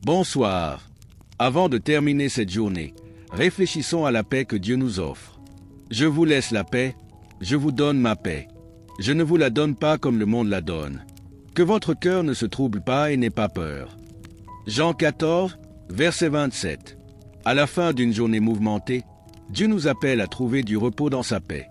Bonsoir. Avant de terminer cette journée, réfléchissons à la paix que Dieu nous offre. Je vous laisse la paix, je vous donne ma paix. Je ne vous la donne pas comme le monde la donne. Que votre cœur ne se trouble pas et n'ait pas peur. Jean 14, verset 27. À la fin d'une journée mouvementée, Dieu nous appelle à trouver du repos dans sa paix.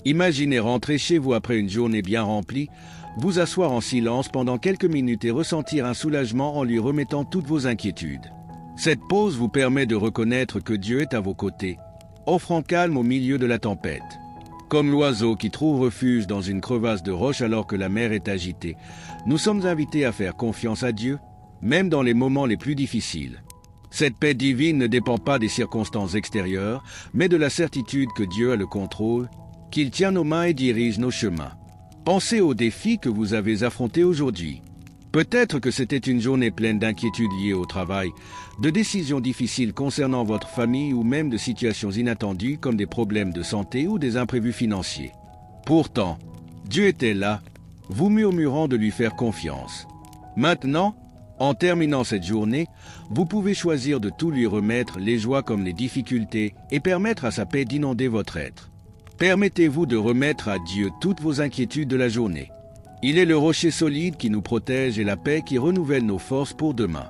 Imaginez rentrer chez vous après une journée bien remplie, vous asseoir en silence pendant quelques minutes et ressentir un soulagement en lui remettant toutes vos inquiétudes. Cette pause vous permet de reconnaître que Dieu est à vos côtés, offrant calme au milieu de la tempête. Comme l'oiseau qui trouve refuge dans une crevasse de roche alors que la mer est agitée, nous sommes invités à faire confiance à Dieu, même dans les moments les plus difficiles. Cette paix divine ne dépend pas des circonstances extérieures, mais de la certitude que Dieu a le contrôle, qu'il tient nos mains et dirige nos chemins. Pensez aux défis que vous avez affrontés aujourd'hui. Peut-être que c'était une journée pleine d'inquiétudes liées au travail, de décisions difficiles concernant votre famille ou même de situations inattendues comme des problèmes de santé ou des imprévus financiers. Pourtant, Dieu était là, vous murmurant de lui faire confiance. Maintenant, en terminant cette journée, vous pouvez choisir de tout lui remettre, les joies comme les difficultés, et permettre à sa paix d'inonder votre être. Permettez-vous de remettre à Dieu toutes vos inquiétudes de la journée. Il est le rocher solide qui nous protège et la paix qui renouvelle nos forces pour demain.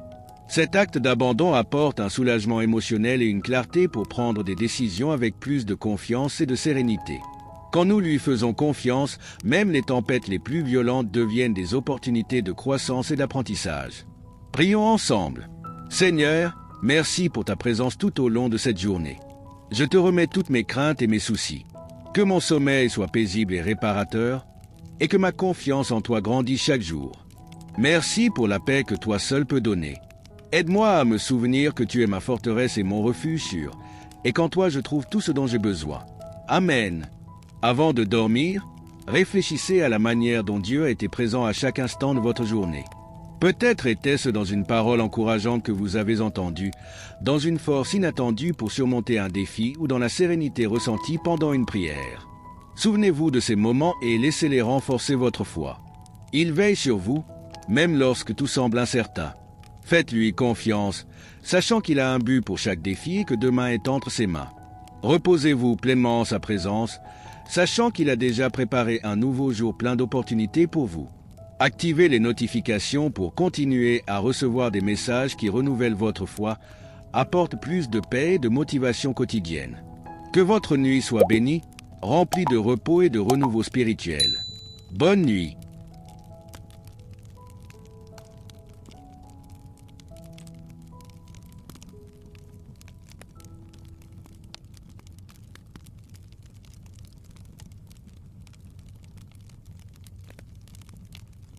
Cet acte d'abandon apporte un soulagement émotionnel et une clarté pour prendre des décisions avec plus de confiance et de sérénité. Quand nous lui faisons confiance, même les tempêtes les plus violentes deviennent des opportunités de croissance et d'apprentissage. Prions ensemble. Seigneur, merci pour ta présence tout au long de cette journée. Je te remets toutes mes craintes et mes soucis. Que mon sommeil soit paisible et réparateur, et que ma confiance en toi grandisse chaque jour. Merci pour la paix que toi seul peux donner. Aide-moi à me souvenir que tu es ma forteresse et mon refuge sûr, et qu'en toi je trouve tout ce dont j'ai besoin. Amen. Avant de dormir, réfléchissez à la manière dont Dieu a été présent à chaque instant de votre journée. Peut-être était-ce dans une parole encourageante que vous avez entendue, dans une force inattendue pour surmonter un défi ou dans la sérénité ressentie pendant une prière. Souvenez-vous de ces moments et laissez-les renforcer votre foi. Il veille sur vous, même lorsque tout semble incertain. Faites-lui confiance, sachant qu'il a un but pour chaque défi et que demain est entre ses mains. Reposez-vous pleinement en sa présence, sachant qu'il a déjà préparé un nouveau jour plein d'opportunités pour vous. Activez les notifications pour continuer à recevoir des messages qui renouvellent votre foi, apportent plus de paix et de motivation quotidienne. Que votre nuit soit bénie, remplie de repos et de renouveau spirituel. Bonne nuit.